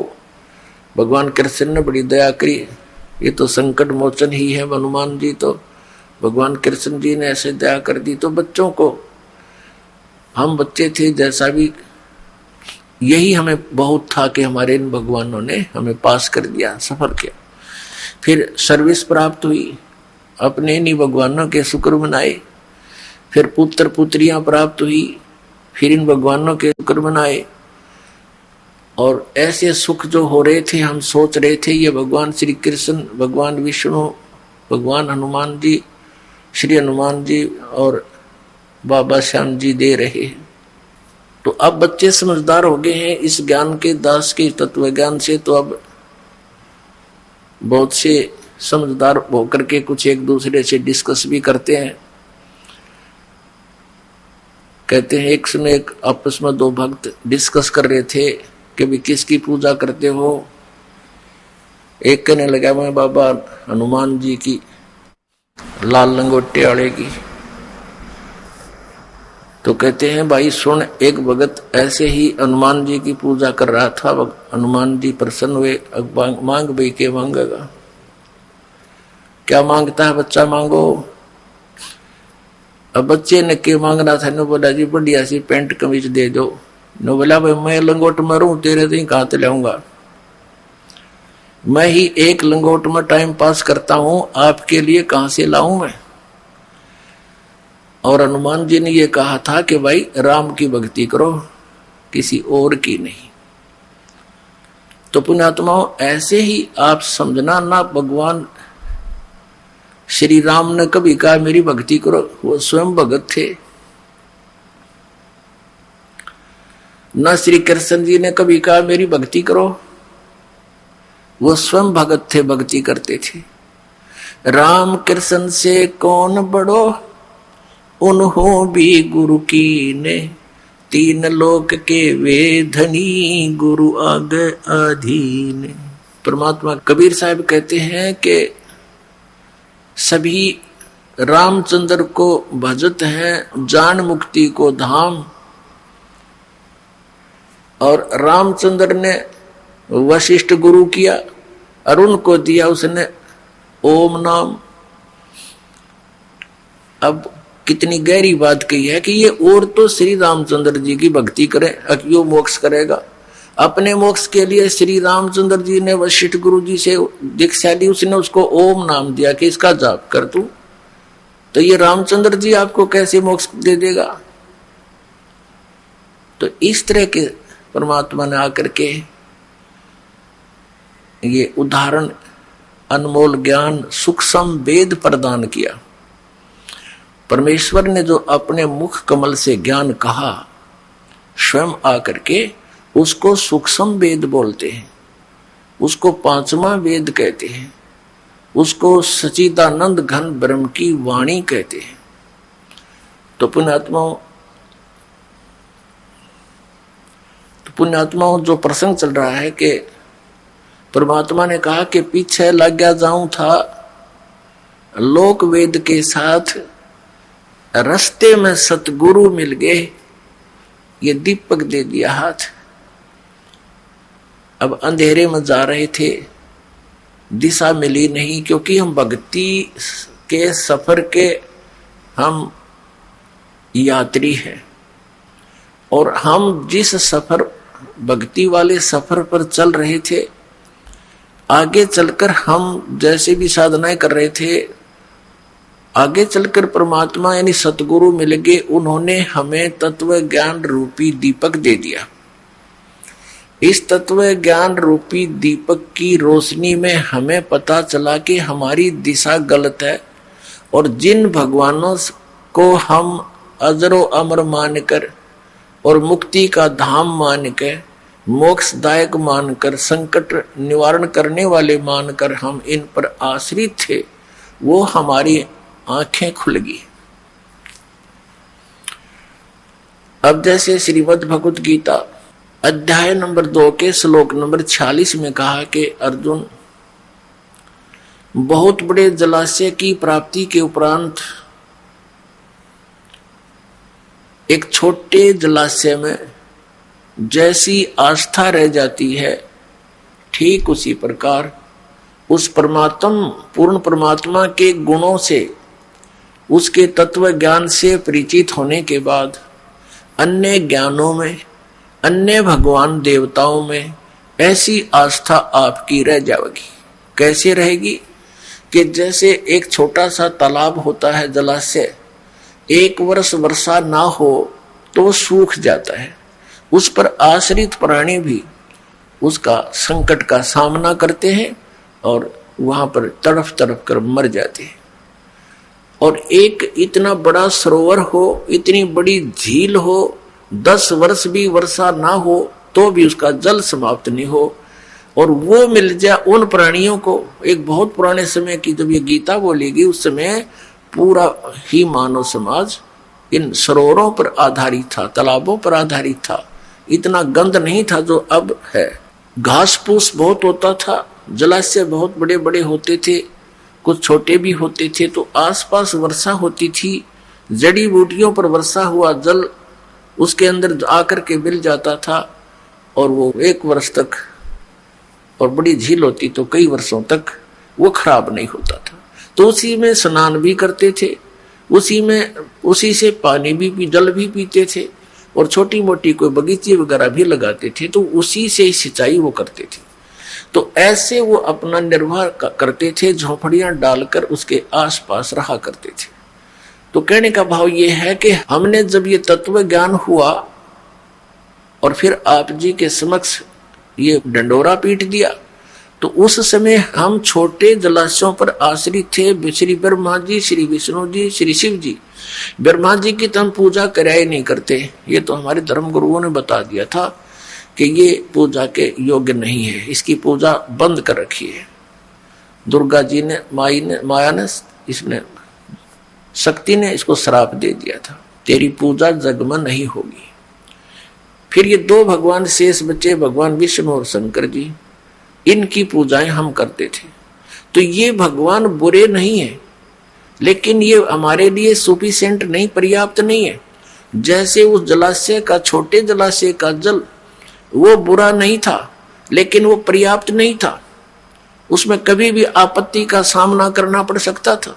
भगवान कृष्ण ने बड़ी दया करी, ये तो संकट मोचन ही है हनुमान जी, तो भगवान कृष्ण जी ने ऐसे दया कर दी। तो बच्चों को, हम बच्चे थे जैसा भी, यही हमें बहुत था कि हमारे इन भगवानों ने हमें पास कर दिया, सफल किया। फिर सर्विस प्राप्त हुई, अपने इन्हीं भगवानों के शुक्र मनाए। फिर पुत्र पुत्रियां प्राप्त हुई, फिर इन भगवानों के शुक्र मनाए। और ऐसे सुख जो हो रहे थे, हम सोच रहे थे ये भगवान श्री कृष्ण, भगवान विष्णु, भगवान हनुमान जी, श्री हनुमान जी और बाबा श्याम जी दे रहे हैं। तो अब बच्चे समझदार हो गए हैं इस ज्ञान के, दास के तत्व ज्ञान से। तो अब बहुत से समझदार होकर के कुछ एक दूसरे से डिस्कस भी करते हैं। कहते हैं एक समय एक आपस में दो भक्त डिस्कस कर रहे थे कि भी किसकी पूजा करते हो। एक कहने लगा मैं बाबा हनुमान जी की, लाल लंगोटे वाले की। तो कहते हैं भाई सुन, एक भगत ऐसे ही हनुमान जी की पूजा कर रहा था, हनुमान जी प्रसन्न हुए, मांग भाई के मांगेगा, क्या मांगता है बच्चा, मांगो। अब बच्चे ने के मांग रहा था, नो बोला जी बढ़िया सी पेंट कमीज दे दो। नो बोला भाई मैं लंगोट में रहूं, तेरे तो कहां से लाऊंगा, मैं ही एक लंगोट में टाइम पास करता हूं, आपके लिए कहां से लाऊं मैं। और हनुमान जी ने ये कहा था कि भाई राम की भक्ति करो, किसी और की नहीं। तो पुण्यात्माओं, ऐसे ही आप समझना ना, भगवान श्री राम ने कभी कहा मेरी भक्ति करो, वो स्वयं भगत थे। ना श्री कृष्ण जी ने कभी कहा मेरी भक्ति करो, वो स्वयं भगत थे, भक्ति करते थे। राम कृष्ण से कौन बड़ो, उन्हों भी गुरु कीने, तीन लोक के वे धनी, गुरु आगे अधीन। परमात्मा कबीर साहब कहते हैं कि सभी रामचंद्र को भजत हैं, जान मुक्ति को धाम। और रामचंद्र ने वशिष्ठ गुरु किया, अरुण को दिया उसने ओम नाम। अब कितनी गहरी बात कही है कि ये और तो श्री रामचंद्र जी की भक्ति करे, अकियो मोक्ष करेगा। अपने मोक्ष के लिए श्री रामचंद्र जी ने वशिष्ठ गुरु जी से दीक्षा ली, उसने उसको ओम नाम दिया कि इसका जाप कर तू। तो ये रामचंद्र जी आपको कैसे मोक्ष दे देगा? तो इस तरह के परमात्मा ने आकर के ये उदाहरण, अनमोल ज्ञान, सूक्ष्म वेद प्रदान किया। परमेश्वर ने जो अपने मुख कमल से ज्ञान कहा स्वयं आकर के, उसको सूक्ष्म वेद बोलते हैं, उसको पांचवा वेद कहते हैं, उसको सच्चिदानंद घन ब्रह्म की वाणी कहते हैं। तो पुण्यात्माओं जो प्रसंग चल रहा है कि परमात्मा ने कहा कि पीछे लग गया जाऊं था लोक वेद के साथ, रास्ते में सतगुरु मिल गए, ये दीपक दे दिया हाथ। अब अंधेरे में जा रहे थे, दिशा मिली नहीं, क्योंकि हम भक्ति के सफर के हम यात्री हैं। और हम जिस सफर, भक्ति वाले सफर पर चल रहे थे, आगे चलकर हम जैसे भी साधनाएं कर रहे थे, आगे चलकर परमात्मा यानी सतगुरु मिल गए। उन्होंने हमें तत्व ज्ञान रूपी दीपक दे दिया। इस तत्व ज्ञान रूपी दीपक की रोशनी में हमें पता चला कि हमारी दिशा गलत है, और जिन भगवानों को हम अजरो अमर मानकर और मुक्ति का धाम मानकर, मोक्षदायक मानकर, संकट निवारण करने वाले मानकर हम इन पर आश्रित थे, वो हमारी आंखें खुल गई। अब जैसे श्रीमद् भगवत गीता अध्याय नंबर 2 के श्लोक नंबर 46 में कहा कि अर्जुन, बहुत बड़े जलाशय की प्राप्ति के उपरांत एक छोटे जलाशय में जैसी आस्था रह जाती है, ठीक उसी प्रकार उस परमात्म पूर्ण परमात्मा के गुणों से, उसके तत्व ज्ञान से परिचित होने के बाद अन्य ज्ञानों में, अन्य भगवान देवताओं में ऐसी आस्था आपकी रह जाएगी। कैसे रहेगी? कि जैसे एक छोटा सा तालाब होता है, जलाशय, एक वर्ष वर्षा ना हो तो सूख जाता है, उस पर आश्रित प्राणी भी उसका संकट का सामना करते हैं और वहां पर तड़फ तड़फ कर मर जाते हैं। और एक इतना बड़ा सरोवर हो, इतनी बड़ी झील हो, 10 वर्ष भी वर्षा ना हो तो भी उसका जल समाप्त नहीं हो, और वो मिल जाए उन प्राणियों को। एक बहुत पुराने समय की जब ये गीता बोलेगी, उस समय पूरा ही मानव समाज इन सरोवरों पर आधारित था, तालाबों पर आधारित था। इतना गंद नहीं था जो अब है। घास फूस बहुत होता था, जलाशय बहुत बड़े बड़े होते थे, कुछ छोटे भी होते थे, तो आसपास वर्षा होती थी, जड़ी बूटियों पर वर्षा हुआ जल उसके अंदर आकर के मिल जाता था, और वो 1 वर्ष तक, और बड़ी झील होती तो कई वर्षों तक वो खराब नहीं होता था। तो उसी में स्नान भी करते थे, उसी से पानी भी जल भी पीते थे, और छोटी मोटी कोई बगीचे वगैरह भी लगाते थे, तो उसी से सिंचाई वो करते थे। तो ऐसे वो अपना निर्वाह करते थे, झोपड़ियां डालकर उसके आसपास रहा करते थे। तो कहने का भाव ये है कि हमने जब ये तत्व ज्ञान हुआ और फिर आप जी के समक्ष ये डंडोरा पीट दिया, तो उस समय हम छोटे जलाशयों पर आश्रित थे। श्री ब्रह्मा जी, श्री विष्णु जी, श्री शिव जी। ब्रह्मा जी की तो हम पूजा कराए नहीं करते, ये तो हमारे धर्म गुरुओं ने बता दिया था कि ये पूजा के योग्य नहीं है, इसकी पूजा बंद कर रखी है। दुर्गा जी ने, माया ने इसने शक्ति ने इसको श्राप दे दिया था, तेरी पूजा जग में नहीं होगी। फिर ये दो भगवान शेष बचे, भगवान विष्णु और शंकर जी, इनकी पूजाएं हम करते थे। तो ये भगवान बुरे नहीं है, लेकिन ये हमारे लिए सुफिशिएंट नहीं, पर्याप्त नहीं है। जैसे उस जलाशय का, छोटे जलाशय का जल वो बुरा नहीं था, लेकिन वो पर्याप्त नहीं था, उसमें कभी भी आपत्ति का सामना करना पड़ सकता था।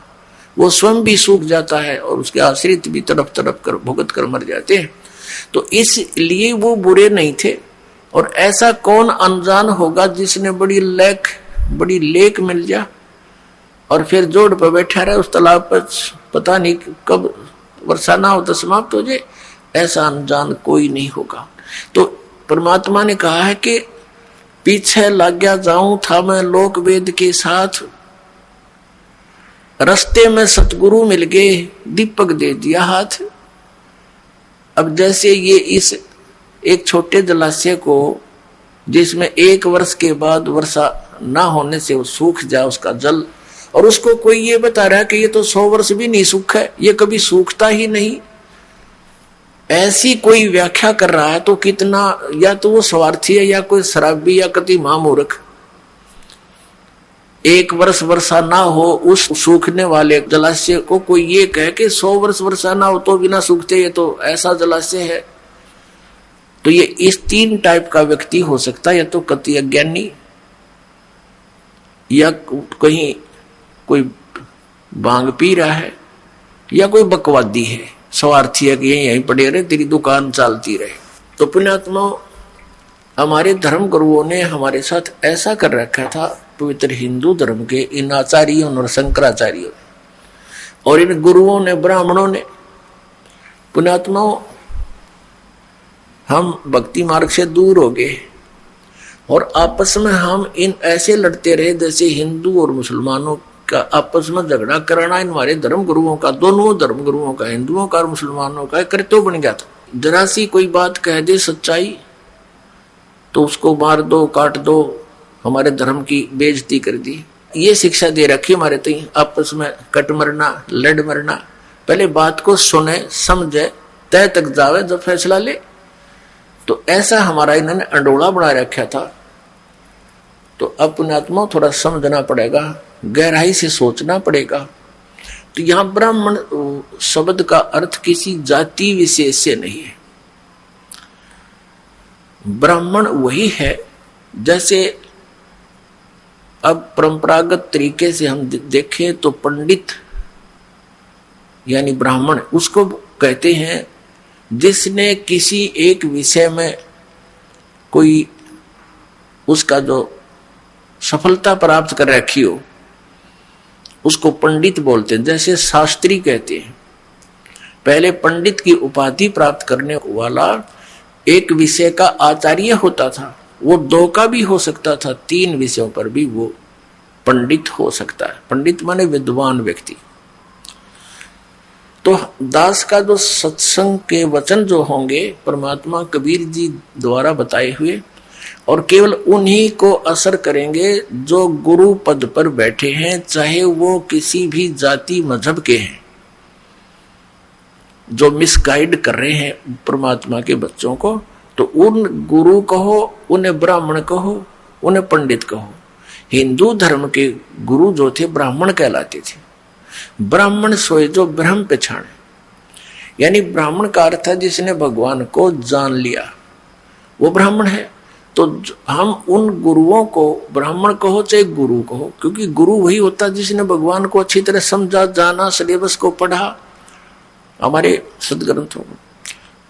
वो स्वयं भी सूख जाता है और उसके आश्रित भी तड़प तड़प कर भुगत कर मर जाते हैं। तो इसलिए वो बुरे नहीं थे। और ऐसा कौन अनजान होगा जिसने बड़ी लेक मिल जा और फिर जोड़ पर बैठा रहे उस तालाब पर, पता नहीं कब वर्षा ना हो तो समाप्त हो जाए। ऐसा अनजान कोई नहीं होगा। तो परमात्मा ने कहा है कि पीछे लग गया जाऊं था मैं लोक वेद के साथ, रास्ते में सतगुरु मिल गए, दीपक दे दिया हाथ। अब जैसे ये इस एक छोटे जलाशय को, जिसमें 1 वर्ष के बाद वर्षा ना होने से वो सूख जाए उसका जल, और उसको कोई ये बता रहा है कि ये तो 100 वर्ष भी नहीं सूखा है, ये कभी सूखता ही नहीं, ऐसी कोई व्याख्या कर रहा है, तो कितना, या तो वो स्वार्थी है या कोई शराबी या कति महामूर्ख। 1 वर्ष वर्षा ना हो उस सूखने वाले जलाशय को कोई ये कहे कि 100 वर्ष वर्षा ना हो तो बिना सूखते, ये तो ऐसा जलाशय है। तो ये इस 3 टाइप का व्यक्ति हो सकता है, या तो कति अज्ञानी, या कहीं कोई भांग पी रहा है, या कोई बकवादी है, स्वार्थी है कि यहीं पड़े रहे, तेरी दुकान चलती रहे। तो पुण्यात्मा, हमारे धर्म गुरुओं ने हमारे साथ ऐसा कर रखा था, पवित्र हिंदू धर्म के इन आचार्यों और शंकराचार्यों और इन गुरुओं ने, ब्राह्मणों ने। पुण्यात्माओं, हम भक्ति मार्ग से दूर हो गए और आपस में हम इन ऐसे लड़ते रहे जैसे हिंदू और मुसलमानों का आपस में झगड़ा कराना इन हमारे धर्म गुरुओं का, दोनों धर्म गुरुओं का, हिंदुओं का और मुसलमानों का कर्तव्य बन गया था। जरा सी कोई बात कह दे सच्चाई तो उसको मार दो, काट दो, हमारे धर्म की बेइज्जती कर दी। ये शिक्षा दे रखी हमारे तई, आपस में कट मरना, लड़ मरना। पहले बात को सुने, समझे, तय तक जावे, जब फैसला ले। तो ऐसा हमारा इन्होंने अंडोला बना रखा था। तो अपने आत्मा थोड़ा समझना पड़ेगा, गहराई से सोचना पड़ेगा। तो यहां ब्राह्मण शब्द का अर्थ किसी जाति विशेष से नहीं है। ब्राह्मण वही है, जैसे अब परंपरागत तरीके से हम देखें तो पंडित यानी ब्राह्मण उसको कहते हैं जिसने किसी एक विषय में कोई उसका जो सफलता प्राप्त कर रखी हो, उसको पंडित बोलते हैं। जैसे शास्त्री कहते हैं, पहले पंडित की उपाधि प्राप्त करने वाला एक विषय का आचार्य होता था। वो 2 का भी हो सकता था, 3 विषयों पर भी वो पंडित हो सकता है। पंडित माने विद्वान व्यक्ति। तो दास का जो सत्संग के वचन जो होंगे परमात्मा कबीर जी द्वारा बताए हुए, और केवल उन्हीं को असर करेंगे जो गुरु पद पर बैठे हैं, चाहे वो किसी भी जाति मजहब के हैं। जो मिसगाइड कर रहे हैं परमात्मा के बच्चों को, तो उन गुरु कहो, उन्हें ब्राह्मण कहो, उन्हें पंडित कहो। हिंदू धर्म के गुरु जो थे ब्राह्मण कहलाते थे। ब्राह्मण सोए जो ब्रह्म पहचाने, यानी ब्राह्मण का अर्थ है जिसने भगवान को जान लिया, वो ब्राह्मण है। तो हम उन गुरुओं को ब्राह्मण कहो चाहे गुरु कहो, क्योंकि गुरु वही होता है जिसने भगवान को अच्छी तरह समझा, जाना, सिलेबस को पढ़ा हमारे सदग्रंथों को।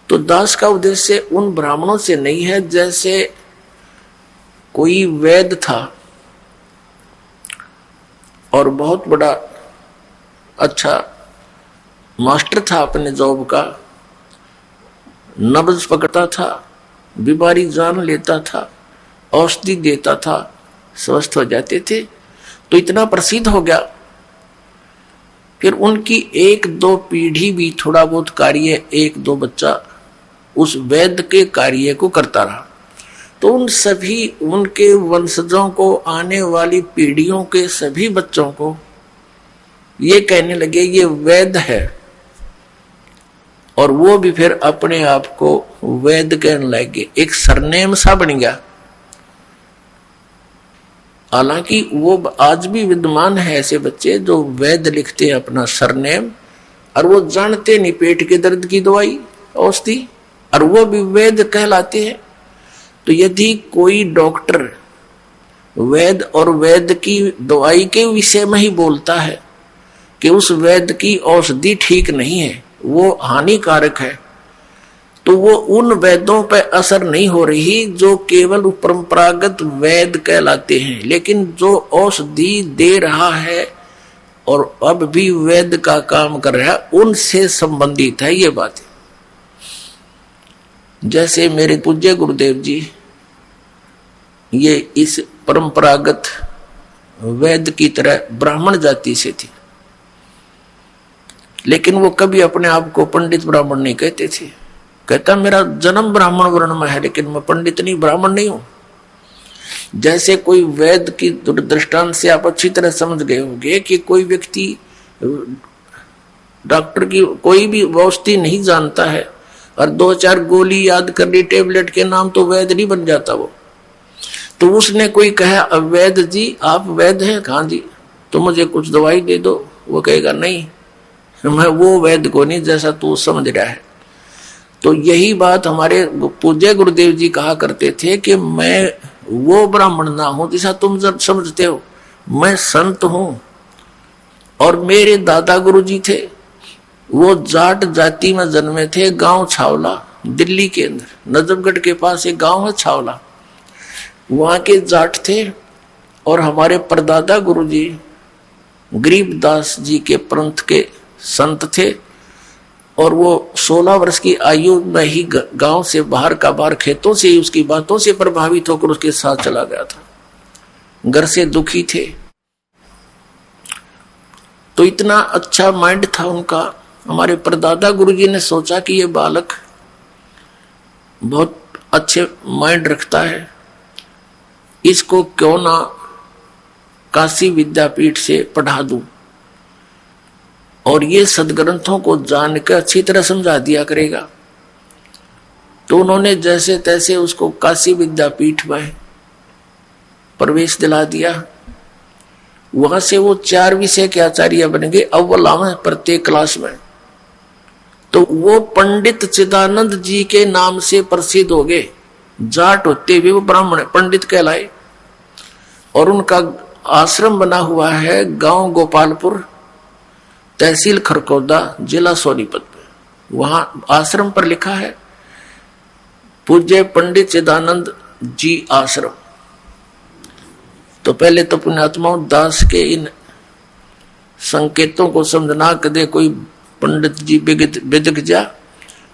तो दास का उद्देश्य उन ब्राह्मणों से नहीं है जैसे कोई वैद्य था और बहुत बड़ा अच्छा मास्टर था अपने जॉब का, नब्ज पकड़ता था, बीमारी जान लेता था, औषधि देता था, स्वस्थ हो जाते थे। तो इतना प्रसिद्ध हो गया, फिर उनकी 1-2 पीढ़ी भी थोड़ा बहुत कार्य, 1-2 बच्चा उस वैद्य के कार्य को करता रहा। तो उन सभी उनके वंशजों को, आने वाली पीढ़ियों के सभी बच्चों को ये कहने लगे ये वेद है, और वो भी फिर अपने आप को वेद कहने लगे, एक सरनेम सा बन गया। हालांकि वो आज भी विद्यमान है ऐसे बच्चे जो वेद लिखते हैं अपना सरनेम, और वो जानते नहीं पेट के दर्द की दवाई औषधि, और वो भी वेद कहलाते हैं। तो यदि कोई डॉक्टर वेद और वेद की दवाई के विषय में ही बोलता है कि उस वेद की औषधि ठीक नहीं है, वो हानिकारक है, तो वो उन वेदों पर असर नहीं हो रही जो केवल परंपरागत वेद कहलाते हैं। लेकिन जो औषधि दे रहा है और अब भी वेद का काम कर रहा है, उनसे संबंधित है ये बात। जैसे मेरे पूज्य गुरुदेव जी ये इस परंपरागत वेद की तरह ब्राह्मण जाति से थे, लेकिन वो कभी अपने आप को पंडित ब्राह्मण नहीं कहते थे। कहता मेरा जन्म ब्राह्मण वर्ण में है, लेकिन मैं पंडित नहीं, ब्राह्मण नहीं हूं। जैसे कोई वेद की दृष्टांत से आप अच्छी तरह समझ गए होंगे कि कोई व्यक्ति डॉक्टर की कोई भी औषधि नहीं जानता है और 2-4 गोली याद कर ली टेबलेट के नाम, तो वैद नहीं बन जाता वो। तो उसने कोई कहा वैद जी आप वैद हैं? हाँ जी। तो मुझे कुछ दवाई दे दो। वो कहेगा नहीं, मैं वो वैद को नहीं जैसा तू समझ रहा है। तो यही बात हमारे पूज्य गुरुदेव जी कहा करते थे कि मैं वो ब्राह्मण ना हूं जैसा तुम समझते हो, मैं संत हूं। और मेरे दादा गुरु जी थे, वो जाट जाति में जन्मे थे, गांव छावला दिल्ली के अंदर, नजफगढ़ के पास एक गांव है छावला, वहां के जाट थे। और हमारे परदादा गुरु जी गरीबदास जी के पंथ के संत थे, और वो 16 वर्ष की आयु में ही गांव से बाहर का बाहर खेतों से ही उसकी बातों से प्रभावित होकर उसके साथ चला गया था। घर से दुखी थे, तो इतना अच्छा माइंड था उनका। हमारे परदादा गुरुजी ने सोचा कि ये बालक बहुत अच्छे माइंड रखता है, इसको क्यों ना काशी विद्यापीठ से पढ़ा दूं, और ये सदग्रंथों को जानकर अच्छी तरह समझा दिया करेगा। तो उन्होंने जैसे तैसे उसको काशी विद्यापीठ में प्रवेश दिला दिया। वहां से वो 4 विषय के आचार्य बन गए, अव्वल आवे प्रत्येक क्लास में। तो वो पंडित चिदानंद जी के नाम से प्रसिद्ध हो गए। जाट होते हुए वो ब्राह्मण पंडित कहलाए। और उनका आश्रम बना हुआ है गांव गोपालपुर, तहसील खरकौदा, जिला सोनीपत में। वहां आश्रम पर लिखा है पूज्य पंडित चिदानंद जी आश्रम। तो पहले तो पुण्यात्माओं दास के इन संकेतों को समझना, कदे कोई पंडित जी बिजग जा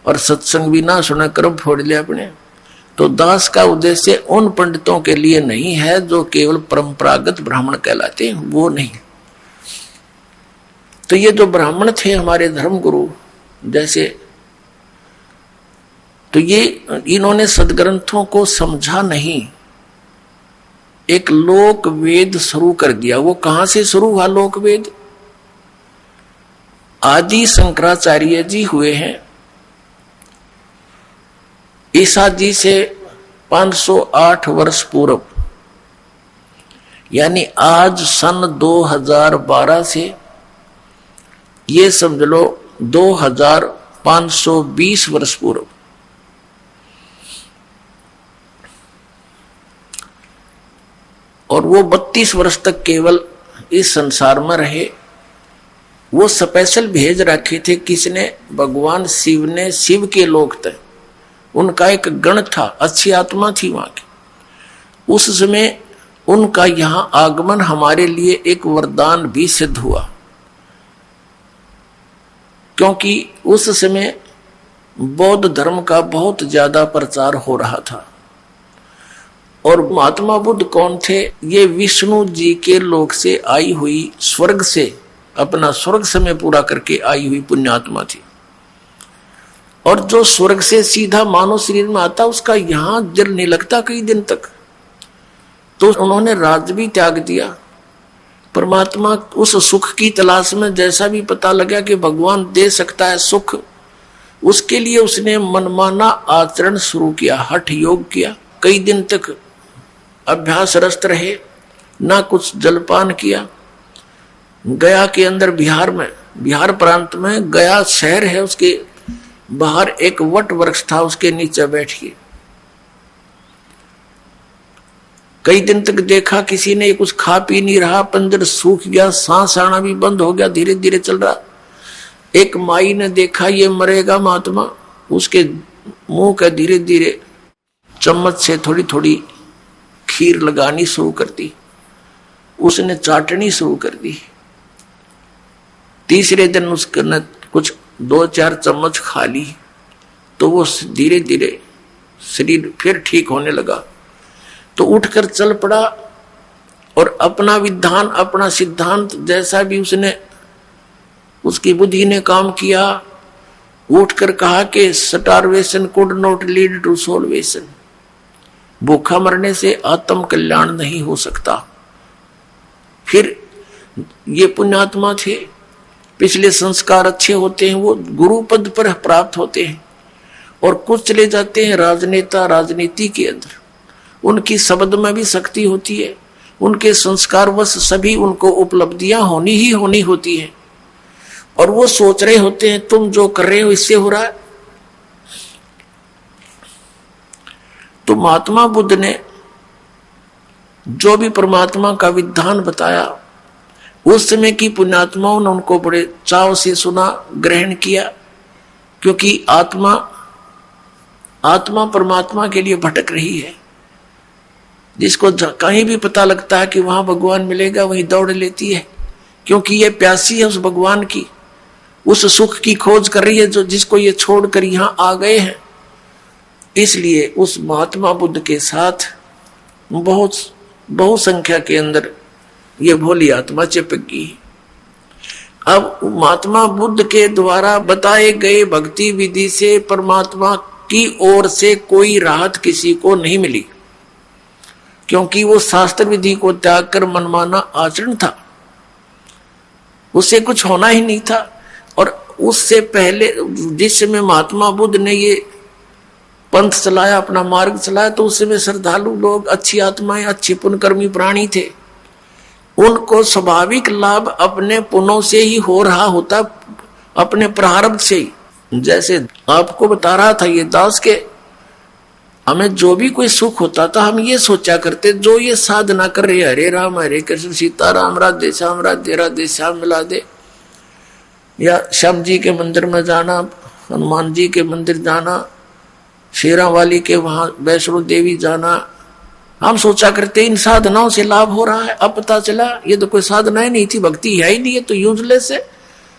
और सत्संग भी ना सुना कर्म फोड़ लिया अपने। तो दास का उद्देश्य उन पंडितों के लिए नहीं है जो केवल परंपरागत ब्राह्मण कहलाते हैं, वो नहीं। तो ये जो ब्राह्मण थे हमारे धर्म गुरु जैसे, तो ये इन्होंने सदग्रंथों को समझा नहीं, एक लोक वेद शुरू कर दिया। वो कहां से शुरू हुआ लोक वेद? आदि शंकराचार्य जी हुए हैं ईसा जी से 508 वर्ष पूर्व, यानी आज सन 2012 से ये समझ लो 2520 वर्ष पूर्व। और वो 32 वर्ष तक केवल इस संसार में रहे। वो स्पेशल भेज रखे थे किसने? भगवान शिव ने। शिव के लोक थे, उनका एक गण था, अच्छी आत्मा थी वहां की। उस समय उनका यहां आगमन हमारे लिए एक वरदान भी सिद्ध हुआ, क्योंकि उस समय बौद्ध धर्म का बहुत ज्यादा प्रचार हो रहा था। और महात्मा बुद्ध कौन थे? ये विष्णु जी के लोक से आई हुई, स्वर्ग से अपना स्वर्ग समय पूरा करके आई हुई पुण्यात्मा थी। और जो स्वर्ग से सीधा मानव शरीर में आता उसका यहां दिल नहीं लगता कई दिन तक। तो उन्होंने राज्य भी त्याग दिया, परमात्मा उस सुख की तलाश में जैसा भी पता लगा कि भगवान दे सकता है सुख, उसके लिए उसने मनमाना आचरण शुरू किया, हठ योग किया। कई दिन तक अभ्यास रस्त रहे, ना कुछ जलपान किया। गया के अंदर बिहार प्रांत में गया शहर है, उसके बाहर एक वट वृक्ष था, उसके नीचे बैठिए। कई दिन तक देखा किसी ने कुछ खा पी नहीं रहा, पंजर सूख गया, सांस आना भी बंद हो गया, धीरे धीरे चल रहा। एक माई ने देखा ये मरेगा महात्मा, उसके मुंह का धीरे धीरे चम्मच से थोड़ी थोड़ी खीर लगानी शुरू कर दी, उसने चाटनी शुरू कर दी। तीसरे दिन उसने कुछ 2-4 चम्मच खा ली, तो वो धीरे धीरे शरीर फिर ठीक होने लगा। तो उठकर चल पड़ा और अपना विधान, अपना सिद्धांत जैसा भी उसकी बुद्धि ने काम किया, उठकर कहा कि starvation could not lead to salvation, भूखा मरने से आत्म कल्याण नहीं हो सकता। फिर ये पुण्यात्मा थे, पिछले संस्कार अच्छे होते हैं, वो गुरु पद पर प्राप्त होते हैं, और कुछ चले जाते हैं राजनेता राजनीति के अंदर, उनकी शब्द में भी शक्ति होती है, उनके संस्कार वश सभी उनको उपलब्धियां होनी ही होनी होती है, और वो सोच रहे होते हैं तुम जो कर रहे हो इससे हो रहा है। तो महात्मा बुद्ध ने जो भी परमात्मा का विधान बताया, उस समय की पुण्यात्माओं ने उनको बड़े चाव से सुना, ग्रहण किया, क्योंकि आत्मा परमात्मा के लिए भटक रही है। जिसको कहीं भी पता लगता है कि वहां भगवान मिलेगा, वहीं दौड़ लेती है, क्योंकि ये प्यासी है उस भगवान की, उस सुख की खोज कर रही है जो जिसको ये छोड़कर यहां आ गए हैं। इसलिए उस महात्मा बुद्ध के साथ बहुत संख्या के अंदर ये भोली आत्मा चिपक गई। अब महात्मा बुद्ध के द्वारा बताए गए भक्ति विधि से परमात्मा की ओर से कोई राहत किसी को नहीं मिली, क्योंकि वो शास्त्र विधि को त्याग कर मनमाना आचरण था, उससे कुछ होना ही नहीं था। और उससे पहले जिस समय महात्मा बुद्ध ने ये पंथ चलाया, अपना मार्ग चलाया, तो उस समय श्रद्धालु लोग, अच्छी आत्माएं, अच्छे पुण्यकर्मी प्राणी थे, उनको स्वाभाविक लाभ अपने पुण्यों से ही हो रहा होता, अपने प्रारब्ध से ही। जैसे आपको बता रहा था ये दास के, हमें जो भी कोई सुख होता था हम ये सोचा करते, जो ये साधना कर रहे, हरे राम हरे कृष्ण सीता राम राधे श्याम राधे राधे श्याम मिला दे, या श्याम जी के मंदिर में जाना, हनुमान जी के मंदिर जाना, शेरा वाली के वहां वैष्णो देवी जाना, हम सोचा करते इन साधनाओं से लाभ हो रहा है। अब पता चला ये तो कोई साधना ही नहीं थी, भक्ति है ही नहीं, है तो यूजलेस है,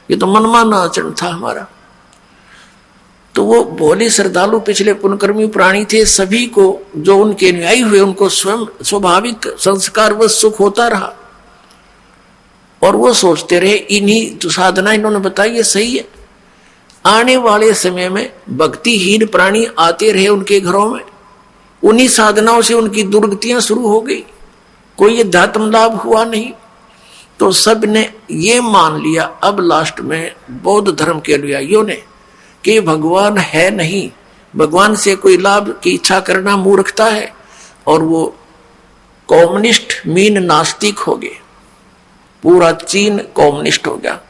ये तो मनमाना आचरण था हमारा। तो वो भोले श्रद्धालु पिछले पुण्यकर्मी प्राणी थे, सभी को जो उनके अनुयायी हुए उनको स्वयं स्वाभाविक संस्कार व सुख होता रहा, और वो सोचते रहे इन्हीं जो साधना इन्होंने बताई ये सही है। आने वाले समय में भक्तिहीन प्राणी आते रहे उनके घरों में, उन्हीं साधनाओं से उनकी दुर्गतियां शुरू हो गई, कोई अध्यात्म लाभ हुआ नहीं। तो सब ने ये मान लिया अब लास्ट में बौद्ध धर्म के अनुयायियों ने कि भगवान है नहीं, भगवान से कोई लाभ की इच्छा करना मूर्खता है, और वो कम्युनिस्ट मीन नास्तिक हो गए, पूरा चीन कम्युनिस्ट हो गया,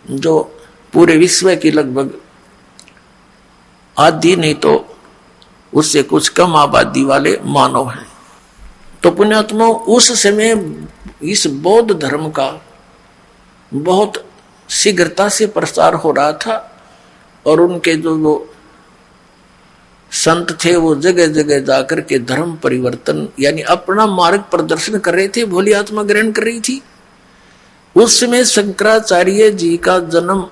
जो पूरे विश्व की लगभग आधी नहीं तो उससे कुछ कम आबादी वाले मानव हैं। तो पुण्यात्मा उस समय इस बौद्ध धर्म का बहुत शीघ्रता से प्रसार हो रहा था, और उनके जो वो संत थे वो जगह जगह जाकर के धर्म परिवर्तन यानी अपना मार्ग प्रदर्शन कर रहे थे, भोली आत्मा ग्रहण कर रही थी। उस समय शंकराचार्य जी का जन्म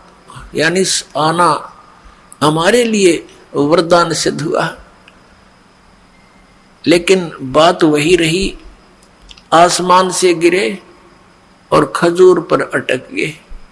यानी आना हमारे लिए वरदान सिद्ध हुआ, लेकिन बात वही रही, आसमान से गिरे और खजूर पर अटक गए।